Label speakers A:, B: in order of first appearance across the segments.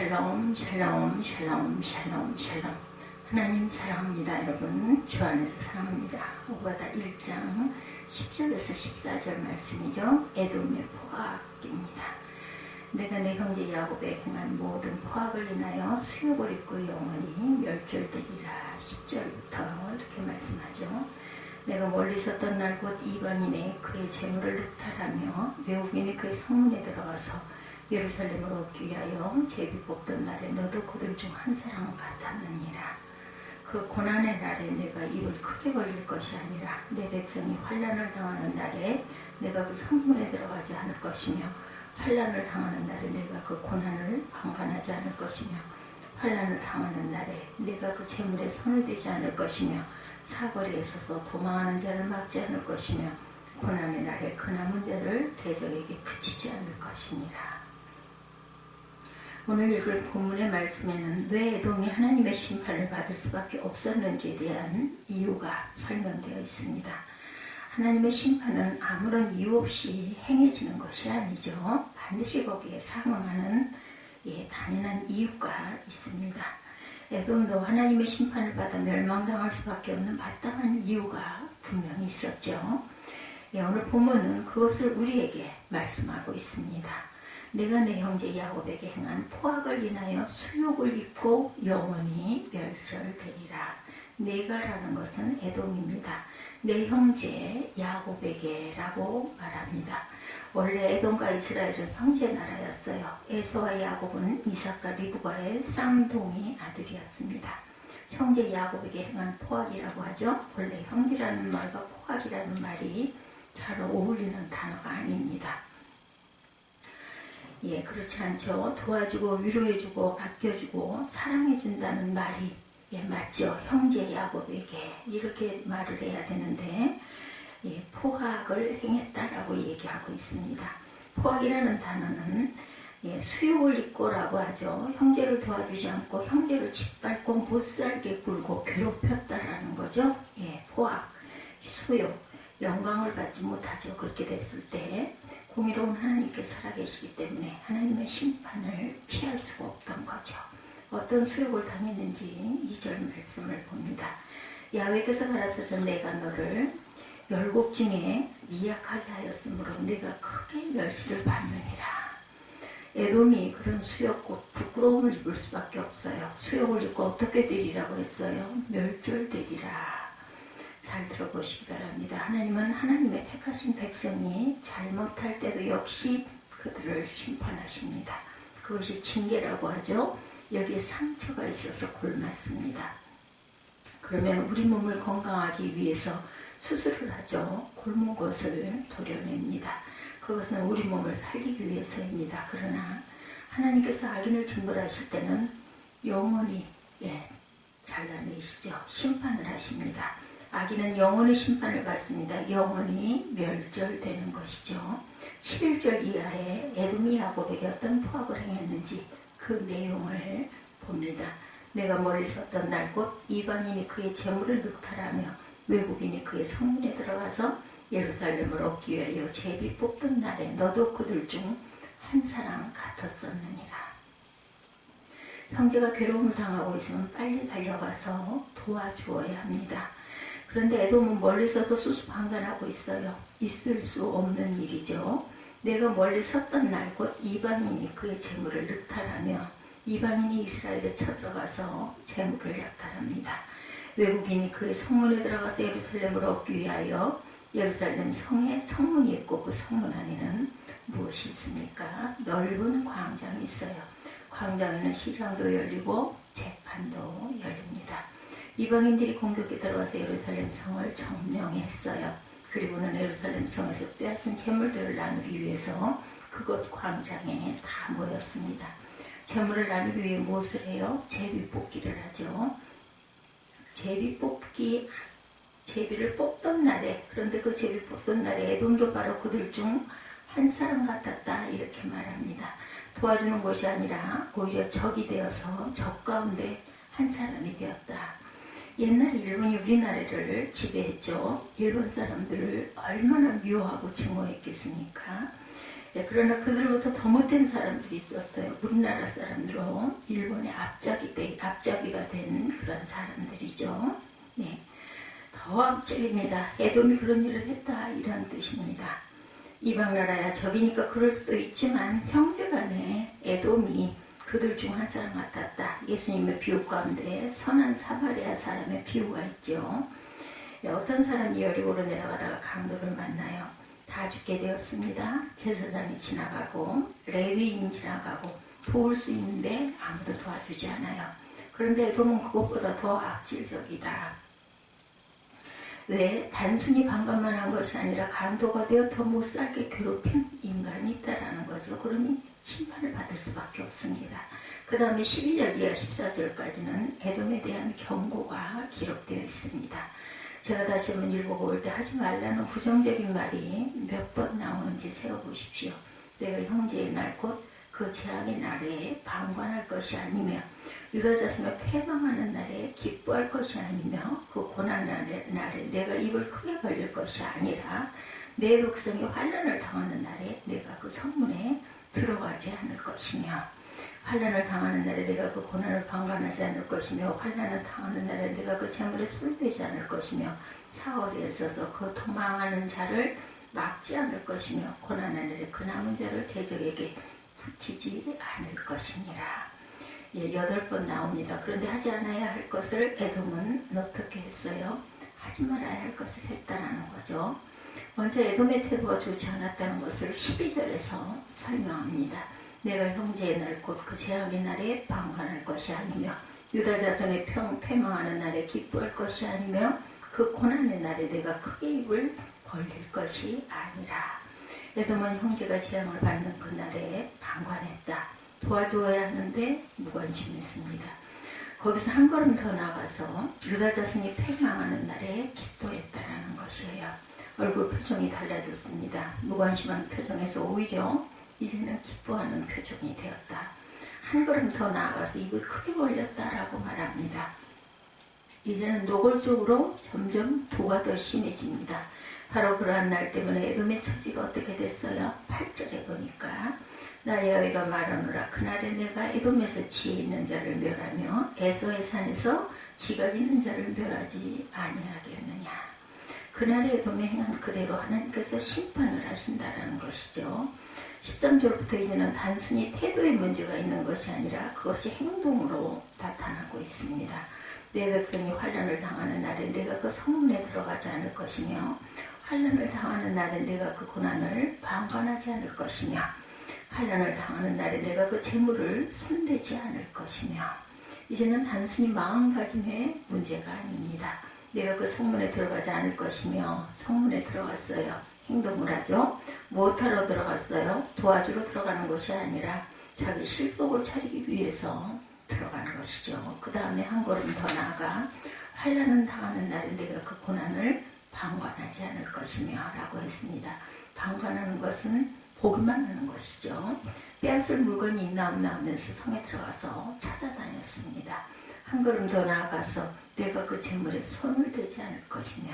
A: 샬롬 샬롬 샬롬 샬롬 샬롬. 하나님 사랑합니다. 여러분 주 안에서 사랑합니다. 오바다 1장 10절에서 14절 말씀이죠. 에돔의 포악입니다. 내가 내 형제 야곱에 행한 모든 포악을 인하여 수욕을 입고 영원히 멸절되리라. 10절부터 이렇게 말씀하죠. 내가 멀리서 떴날 곧 이방인의 그의 재물을 늑탈하며 외국인이 그의 성문에 들어가서 예루살렘을 얻기 위하여 제비 뽑던 날에 너도 그들 중 한 사람 같았느니라. 그 고난의 날에 내가 입을 크게 벌릴 것이 아니라 내 백성이 환난을 당하는 날에 내가 그 성문에 들어가지 않을 것이며 환난을 당하는 날에 내가 그 고난을 방관하지 않을 것이며 환난을 당하는 날에 내가 그 재물에 손을 대지 않을 것이며 사거리에 서서 도망하는 자를 막지 않을 것이며 고난의 날에 그 남은 자를 대적에게 붙이지 않을 것이니라. 오늘 읽을 본문의 말씀에는 왜 에돔이 하나님의 심판을 받을 수밖에 없었는지에 대한 이유가 설명되어 있습니다. 하나님의 심판은 아무런 이유 없이 행해지는 것이 아니죠. 반드시 거기에 상응하는 당연한 이유가 있습니다. 에돔도 하나님의 심판을 받아 멸망당할 수밖에 없는 마땅한 이유가 분명히 있었죠. 오늘 본문은 그것을 우리에게 말씀하고 있습니다. 내가 내 형제 야곱에게 행한 포악을 인하여 수욕을 입고 영원히 멸절되리라. 내가라는 것은 에돔입니다. 내 형제 야곱에게 라고 말합니다. 원래 에돔과 이스라엘은 형제 나라였어요. 에서와 야곱은 이삭과 리브가의 쌍둥이 아들이었습니다. 형제 야곱에게 행한 포악이라고 하죠. 원래 형제라는 말과 포악이라는 말이 잘 어울리는 단어가 아닙니다. 그렇지 않죠. 도와주고 위로해주고 아껴주고 사랑해준다는 말이 맞죠. 형제 야곱에게 이렇게 말을 해야 되는데 포악을 행했다라고 얘기하고 있습니다. 포악이라는 단어는 수욕을 입고라고 하죠. 형제를 도와주지 않고 형제를 짓밟고 못살게 굴고 괴롭혔다라는 거죠. 포악, 수욕, 영광을 받지 못하죠. 그렇게 됐을 때 공의로운 하나님께서 살아계시기 때문에 하나님의 심판을 피할 수가 없던 거죠. 어떤 수욕을 당했는지 2절 말씀을 봅니다. 야훼께서 가라사대 내가 너를 열국 중에 미약하게 하였으므로 내가 크게 멸시를 받느니라. 에돔이 그런 수욕과 부끄러움을 입을 수밖에 없어요. 수욕을 입고 어떻게 되리라고 했어요? 멸절되리라. 잘 들어보시기 바랍니다. 하나님은 하나님의 택하신 백성이 잘못할 때도 역시 그들을 심판하십니다. 그것이 징계라고 하죠. 여기에 상처가 있어서 골맞습니다. 그러면 우리 몸을 건강하기 위해서 수술을 하죠. 굶은 곳을 도려냅니다. 그것은 우리 몸을 살리기 위해서입니다. 그러나 하나님께서 악인을 징벌하실 때는 영원히 잘라내시죠. 심판을 하십니다. 악인은 영원히 심판을 받습니다. 영원히 멸절되는 것이죠. 11절 이하에 에돔이 야곱에게 어떤 포악을 행했는지 그 내용을 봅니다. 내가 멀리 섰던 날 곧 이방인이 그의 재물을 늑탈하며 외국인이 그의 성문에 들어가서 예루살렘을 얻기 위하여 제비 뽑던 날에 너도 그들 중 한 사람 같았었느니라. 형제가 괴로움을 당하고 있으면 빨리 달려가서 도와주어야 합니다. 그런데 에돔은 멀리 서서 수수방관하고 있어요. 있을 수 없는 일이죠. 내가 멀리 섰던 날 곧 이방인이 그의 재물을 늑탈하며 이방인이 이스라엘에 쳐들어가서 재물을 약탈합니다. 외국인이 그의 성문에 들어가서 예루살렘을 얻기 위하여 예루살렘 성에 성문이 있고 그 성문 안에는 무엇이 있습니까? 넓은 광장이 있어요. 광장에는 시장도 열리고 재판도 열립니다. 이방인들이 공격에 들어와서 예루살렘 성을 점령했어요. 그리고는 예루살렘 성에서 빼앗은 재물들을 나누기 위해서 그곳 광장에 다 모였습니다. 재물을 나누기 위해 무엇을 해요? 제비 뽑기를 하죠. 제비를 뽑던 날에, 그런데 그 제비 뽑던 날에 에돔도 바로 그들 중 한 사람 같았다 이렇게 말합니다. 도와주는 것이 아니라 오히려 적이 되어서 적 가운데 한 사람이 되었다. 옛날 일본이 우리나라를 지배했죠. 일본 사람들을 얼마나 미워하고 증오했겠습니까? 그러나 그들보다 더 못된 사람들이 있었어요. 우리나라 사람들로 사람들이죠. 네. 더 앞질입니다. 에돔이 그런 일을 했다 이런 뜻입니다. 이방 나라야 적이니까 그럴 수도 있지만 형제간에 에돔이 그들 중 한 사람 같았다. 예수님의 비유 가운데 선한 사마리아 사람의 비유가 있죠. 어떤 사람이 여리고로 내려가다가 강도를 만나요. 다 죽게 되었습니다. 제사장이 지나가고 레위인이 지나가고 도울 수 있는데 아무도 도와주지 않아요. 그런데 에돔은 그것보다 더 악질적이다. 왜? 단순히 방관만 한 것이 아니라 강도가 되어 더 못살게 괴롭힌 인간이 있다라는 거죠. 그러니 심판을 받을 수밖에 없습니다. 그 다음에 12절 이하 14절까지는 에돔에 대한 경고가 기록되어 있습니다. 제가 다시 한번 읽어볼 때 하지 말라는 부정적인 말이 몇 번 나오는지 세어보십시오. 내가 형제의 날 곧 그 재앙의 날에 방관할 것이 아니며 유다 자손을 패망하는 날에 기뻐할 것이 아니며 그 고난의 날에 내가 입을 크게 벌릴 것이 아니라 내 백성이 환난을 당하는 날에 내가 그 성문에 들어가지 않을 것이며 환난을 당하는 날에 내가 그 고난을 방관하지 않을 것이며 환난을 당하는 날에 내가 그 재물에 손대지 않을 것이며 사거리에 서서 그 도망하는 자를 막지 않을 것이며 고난의 날에 그 남은 자를 대적에게 붙이지 않을 것이니라. 8번 나옵니다. 그런데 하지 않아야 할 것을 에돔은 어떻게 했어요? 하지 말아야 할 것을 했다는 거죠. 먼저 에돔의 태도가 좋지 않았다는 것을 12절에서 설명합니다. 내가 형제의 날 곧 그 재앙의 날에 방관할 것이 아니며 유다 자손의 패망하는 날에 기뻐할 것이 아니며 그 고난의 날에 내가 크게 입을 벌릴 것이 아니라. 에돔은 형제가 재앙을 받는 그 날에 방관했다. 도와줘야 하는데 무관심했습니다. 거기서 한 걸음 더 나가서 유다 자손이 패망하는 날에 기뻐했다라는 것이에요. 얼굴 표정이 달라졌습니다. 무관심한 표정에서 오히려 이제는 기뻐하는 표정이 되었다. 한 걸음 더 나아가서 입을 크게 벌렸다라고 말합니다. 이제는 노골적으로 점점 도가 더 심해집니다. 바로 그러한 날 때문에 에돔의 처지가 어떻게 됐어요? 8절에 보니까 나 여호와가 말하노라 그날에 내가 에돔에서 지혜 있는 자를 멸하며 에서의 산에서 지각 있는 자를 멸하지 아니하겠느냐. 그날에 에돔에 행한 그대로 하나님께서 심판을 하신다라는 것이죠. 13절부터 이제는 단순히 태도의 문제가 있는 것이 아니라 그것이 행동으로 나타나고 있습니다. 내 백성이 환난을 당하는 날에 내가 그 성문에 들어가지 않을 것이며 환난을 당하는 날에 내가 그 고난을 방관하지 않을 것이며 환난을 당하는 날에 내가 그 재물을 손대지 않을 것이며 이제는 단순히 마음가짐의 문제가 아닙니다. 내가 그 성문에 들어가지 않을 것이며 성문에 들어갔어요. 행동을 하죠. 무엇하러 들어갔어요? 도와주러 들어가는 것이 아니라 자기 실속을 차리기 위해서 들어가는 것이죠. 그 다음에 한 걸음 더 나아가 환난을 당하는 날에 내가 그 고난을 방관하지 않을 것이며 라고 했습니다. 방관하는 것은 보기만 하는 것이죠. 빼앗을 물건이 있나 없나 하면서 성에 들어가서 찾아다녔습니다. 한 걸음 더 나아가서 내가 그 재물에 손을 대지 않을 것이며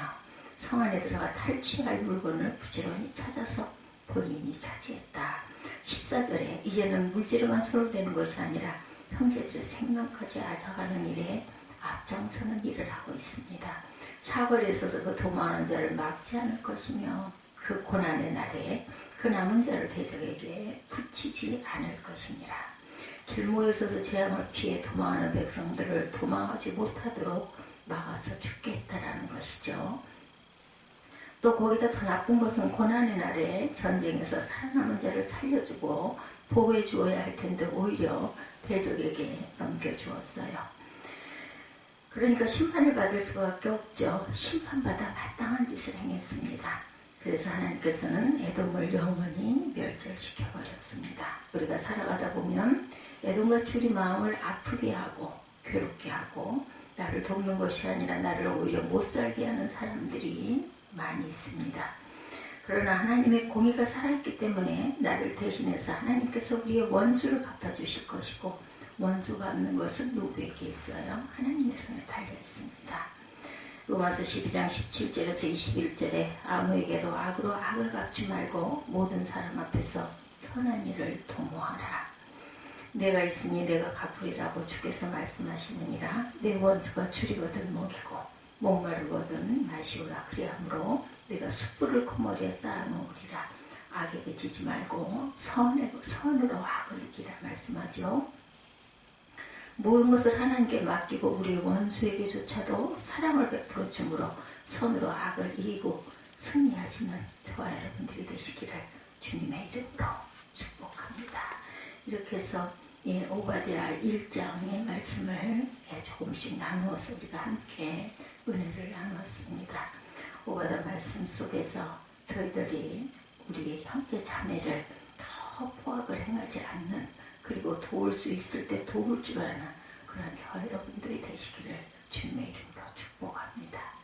A: 성 안에 들어가 탈취할 물건을 부지런히 찾아서 본인이 차지했다. 14절에 이제는 물질에만 손을 대는 것이 아니라 형제들의 생명까지 앗아가는 일에 앞장서는 일을 하고 있습니다. 사거리에 서서 그 도망하는 자를 막지 않을 것이며 그 고난의 날에 그 남은 자를 대적에게 붙이지 않을 것이니라. 길모에 서서 재앙을 피해 도망하는 백성들을 도망하지 못하도록 막아서 죽게 했다라는 것이죠. 또 거기다 더 나쁜 것은 고난의 날에 전쟁에서 살아남은 자를 살려주고 보호해 주어야 할 텐데 오히려 대적에게 넘겨주었어요. 그러니까 심판을 받을 수밖에 없죠. 심판받아 마땅한 짓을 행했습니다. 그래서 하나님께서는 에돔을 영원히 멸절시켜버렸습니다. 우리가 살아가다 보면 에돔같이 우리 마음을 아프게 하고 괴롭게 하고 나를 돕는 것이 아니라 나를 오히려 못살게 하는 사람들이 많이 있습니다. 그러나 하나님의 공의가 살아있기 때문에 나를 대신해서 하나님께서 우리의 원수를 갚아주실 것이고 원수 갚는 것은 누구에게 있어요? 하나님의 손에 달려있습니다. 로마서 12장 17절에서 21절에 아무에게도 악으로 악을 갚지 말고 모든 사람 앞에서 선한 일을 도모하라. 내가 있으니 내가 갚으리라고 주께서 말씀하시느니라. 내 원수가 줄이거든 먹이고 목마르거든 마시오라. 그리하므로 내가 숯불을 그머리에 쌓아놓으리라. 악에게 지지 말고 선으로 악을 이기라 말씀하죠. 모든 것을 하나님께 맡기고 우리 원수에게조차도 사랑을 베풀어 주므로 선으로 악을 이기고 승리하시는 저와 여러분들이 되시기를 주님의 이름으로 축복합니다. 이렇게 해서 오바댜 1장의 말씀을 조금씩 나누어서 우리가 함께 은혜를 나눴습니다. 오바댜 말씀 속에서 저희들이 우리 형제 자매를 더 포악을 행하지 않는, 그리고 도울 수 있을 때 도울 줄 아는 그런 저 여러분들이 되시기를 주님의 이름으로 축복합니다.